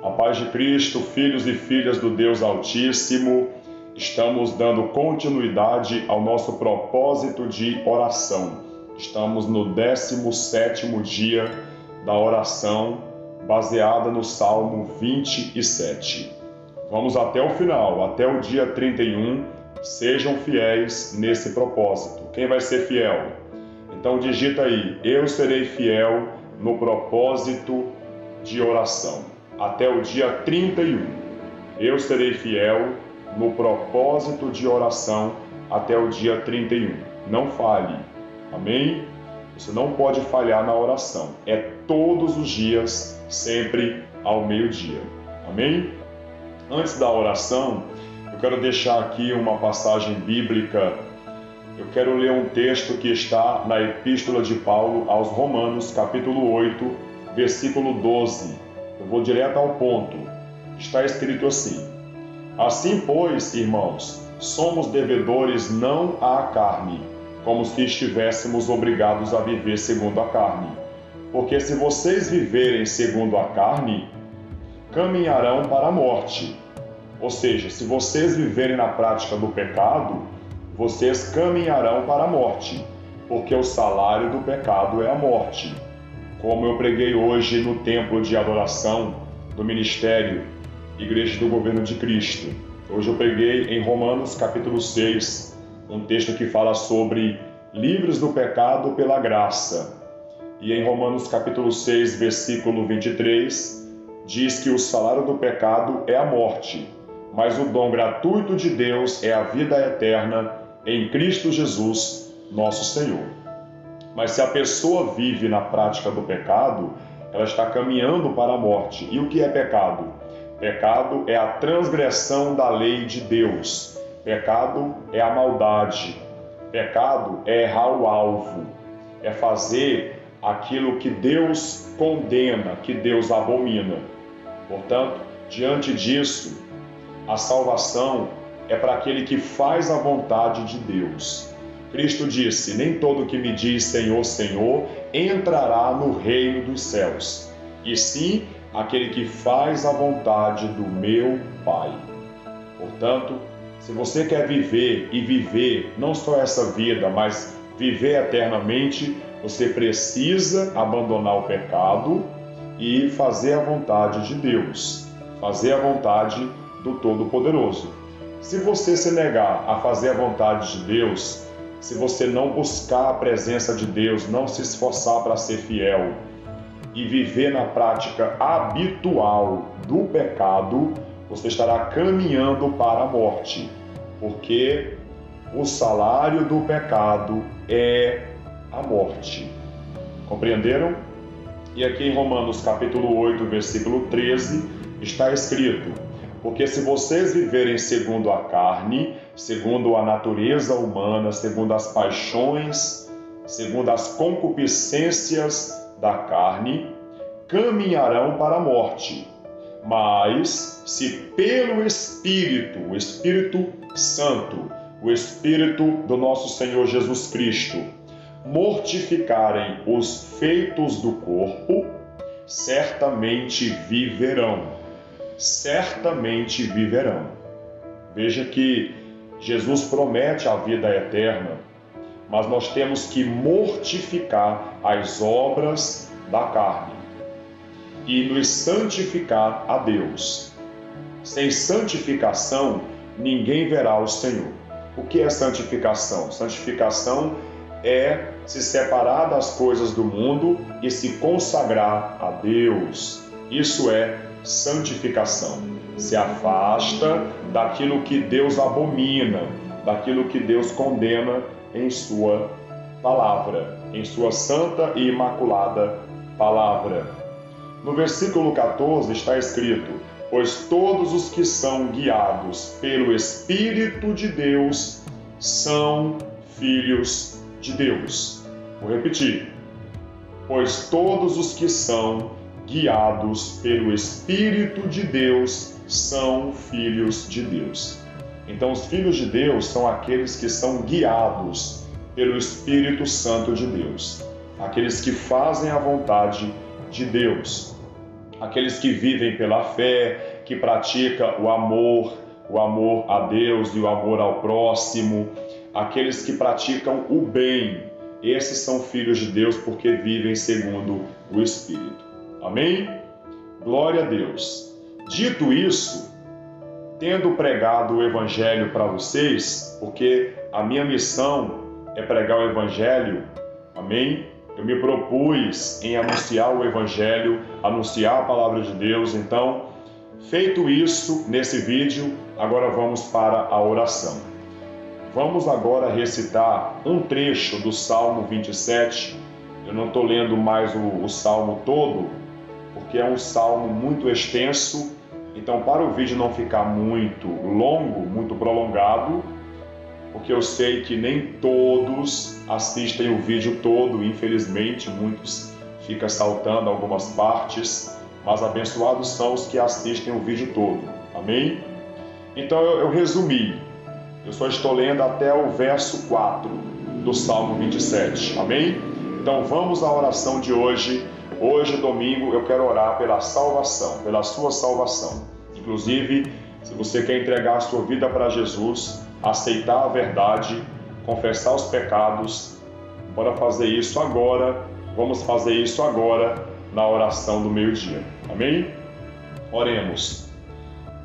A paz de Cristo, filhos e filhas do Deus Altíssimo, estamos dando continuidade ao nosso propósito de oração. Estamos no 17º dia da oração, baseada no Salmo 27. Vamos até o final, até o dia 31. Sejam fiéis nesse propósito. Quem vai ser fiel? Então digita aí, eu serei fiel no propósito de oração. Até o dia 31. Eu serei fiel no propósito de oração até o dia 31. Não falhe. Amém? Você não pode falhar na oração. É todos os dias, sempre ao meio-dia. Amém? Antes da oração, eu quero deixar aqui uma passagem bíblica. Eu quero ler um texto que está na Epístola de Paulo aos Romanos, capítulo 8, versículo 12. Eu vou direto ao ponto. Está escrito assim: assim, pois, irmãos, somos devedores não à carne, como se estivéssemos obrigados a viver segundo a carne. Porque se vocês viverem segundo a carne, caminharão para a morte. Ou seja, se vocês viverem na prática do pecado, vocês caminharão para a morte, porque o salário do pecado é a morte. Como eu preguei hoje no templo de adoração do Ministério Igreja do Governo de Cristo. Hoje eu preguei em Romanos capítulo 6, um texto que fala sobre livres do pecado pela graça. E em Romanos capítulo 6, versículo 23, diz que o salário do pecado é a morte, mas o dom gratuito de Deus é a vida eterna em Cristo Jesus, nosso Senhor. Mas se a pessoa vive na prática do pecado, ela está caminhando para a morte. E o que é pecado? Pecado é a transgressão da lei de Deus. Pecado é a maldade. Pecado é errar o alvo. É fazer aquilo que Deus condena, que Deus abomina. Portanto, diante disso, a salvação é para aquele que faz a vontade de Deus. Cristo disse: nem todo que me diz Senhor, Senhor, entrará no reino dos céus, e sim aquele que faz a vontade do meu Pai. Portanto, se você quer viver e viver não só essa vida, mas viver eternamente, você precisa abandonar o pecado e fazer a vontade de Deus, fazer a vontade do Todo-Poderoso. Se você se negar a fazer a vontade de Deus, se você não buscar a presença de Deus, não se esforçar para ser fiel e viver na prática habitual do pecado, você estará caminhando para a morte, porque o salário do pecado é a morte. Compreenderam? E aqui em Romanos capítulo 8, versículo 13, está escrito: porque se vocês viverem segundo a carne, segundo a natureza humana, segundo as paixões, segundo as concupiscências da carne, caminharão para a morte. Mas se pelo Espírito, o Espírito Santo, o Espírito do nosso Senhor Jesus Cristo, mortificarem os feitos do corpo, certamente viverão. Certamente viverão. Veja que Jesus promete a vida eterna, mas nós temos que mortificar as obras da carne e nos santificar a Deus. Sem santificação, ninguém verá o Senhor. O que é santificação? Santificação é se separar das coisas do mundo e se consagrar a Deus. Isso é santificação. Se afasta daquilo que Deus abomina, daquilo que Deus condena em sua palavra, em sua santa e imaculada palavra. No versículo 14 está escrito: pois todos os que são guiados pelo Espírito de Deus são filhos de Deus. Vou repetir: pois todos os que são guiados pelo Espírito de Deus são filhos de Deus. Então, os filhos de Deus são aqueles que são guiados pelo Espírito Santo de Deus, aqueles que fazem a vontade de Deus. aqueles que vivem pela fé, que praticam o amor a Deus e o amor ao próximo, aqueles que praticam o bem. Esses são filhos de Deus porque vivem segundo o Espírito. Amém? Glória a Deus. Dito isso, tendo pregado o Evangelho para vocês, porque a minha missão é pregar o Evangelho, amém? Eu me propus em anunciar o Evangelho, anunciar a Palavra de Deus. Então, feito isso nesse vídeo, agora vamos para a oração. Vamos agora recitar um trecho do Salmo 27. Eu não estou lendo mais o Salmo todo, porque é um Salmo muito extenso. Então, para o vídeo não ficar muito longo, muito prolongado, porque eu sei que nem todos assistem o vídeo todo, infelizmente, muitos ficam saltando algumas partes, mas abençoados são os que assistem o vídeo todo, amém? Então eu resumi, eu só estou lendo até o verso 4 do Salmo 27, amém? Então vamos à oração de hoje. Hoje, domingo, eu quero orar pela salvação, pela sua salvação. Inclusive, se você quer entregar a sua vida para Jesus, aceitar a verdade, confessar os pecados, bora fazer isso agora. Vamos fazer isso agora na oração do meio-dia. Amém? Oremos.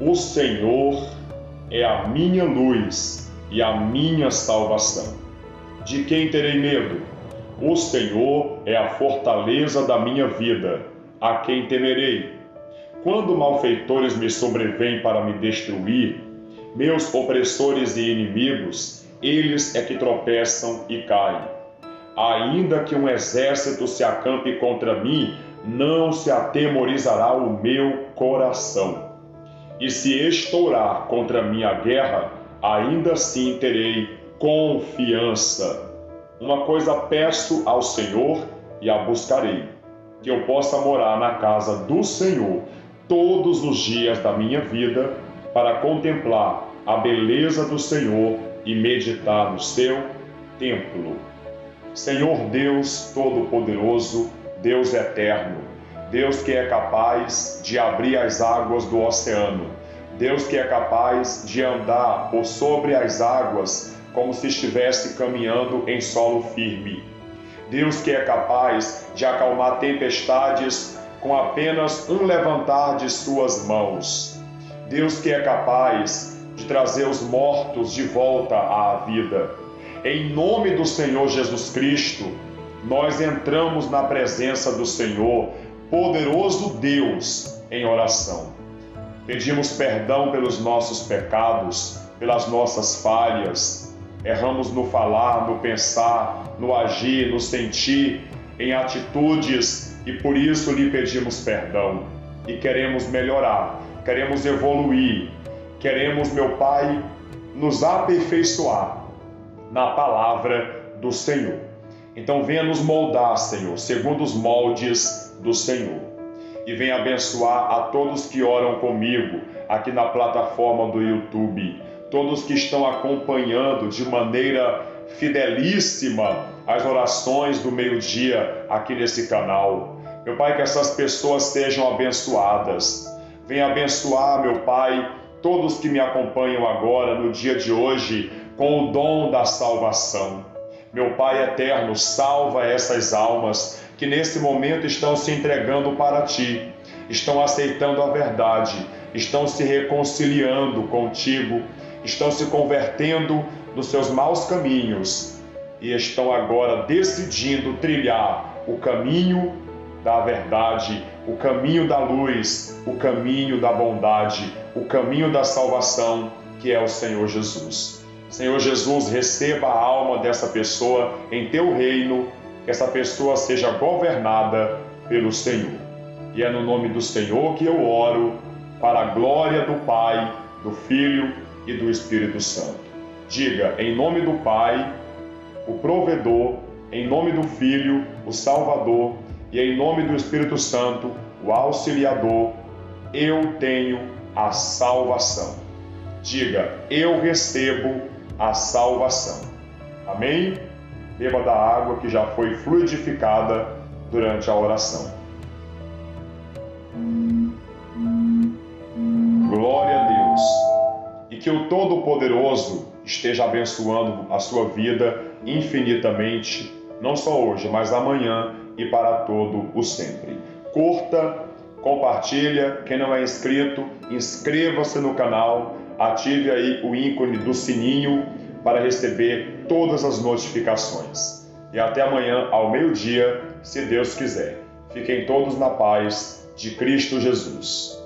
O Senhor é a minha luz e a minha salvação. De quem terei medo? O Senhor é a fortaleza da minha vida. A quem temerei? Quando malfeitores me sobrevêm para me destruir, meus opressores e inimigos, eles é que tropeçam e caem. Ainda que um exército se acampe contra mim, não se atemorizará o meu coração. E se estourar contra mim a guerra, ainda assim terei confiança. Uma coisa peço ao Senhor e a buscarei, que eu possa morar na casa do Senhor todos os dias da minha vida, para contemplar a beleza do Senhor e meditar no seu templo. Senhor Deus Todo-Poderoso, Deus eterno, Deus que é capaz de abrir as águas do oceano, Deus que é capaz de andar por sobre as águas como se estivesse caminhando em solo firme. Deus que é capaz de acalmar tempestades com apenas um levantar de suas mãos. Deus que é capaz de trazer os mortos de volta à vida. Em nome do Senhor Jesus Cristo, nós entramos na presença do Senhor, poderoso Deus, em oração. Pedimos perdão pelos nossos pecados, pelas nossas falhas. Erramos no falar, no pensar, no agir, no sentir, em atitudes, e por isso lhe pedimos perdão. E queremos melhorar, queremos evoluir, queremos, meu Pai, nos aperfeiçoar na palavra do Senhor. Então venha nos moldar, Senhor, segundo os moldes do Senhor. E venha abençoar a todos que oram comigo aqui na plataforma do YouTube, todos que estão acompanhando de maneira fidelíssima as orações do meio-dia aqui nesse canal. Meu Pai, que essas pessoas sejam abençoadas. Venha abençoar, meu Pai, todos que me acompanham agora, no dia de hoje, com o dom da salvação. Meu Pai eterno, salva essas almas que nesse momento estão se entregando para Ti, estão aceitando a verdade, estão se reconciliando contigo, estão se convertendo dos seus maus caminhos e estão agora decidindo trilhar o caminho da verdade, o caminho da luz, o caminho da bondade, o caminho da salvação, que é o Senhor Jesus. Senhor Jesus, receba a alma dessa pessoa em Teu reino, que essa pessoa seja governada pelo Senhor. E é no nome do Senhor que eu oro, para a glória do Pai, do Filho e do Espírito Santo. Diga, em nome do Pai, o provedor, em nome do Filho, o Salvador, e em nome do Espírito Santo, o Auxiliador, eu tenho a salvação. Diga, eu recebo a salvação. Amém? Beba da água que já foi fluidificada durante a oração. que o Todo-Poderoso esteja abençoando a sua vida infinitamente, não só hoje, mas amanhã e para todo o sempre. Curta, compartilha, quem não é inscrito, inscreva-se no canal, ative aí o ícone do sininho para receber todas as notificações. E até amanhã ao meio-dia, se Deus quiser. Fiquem todos na paz de Cristo Jesus.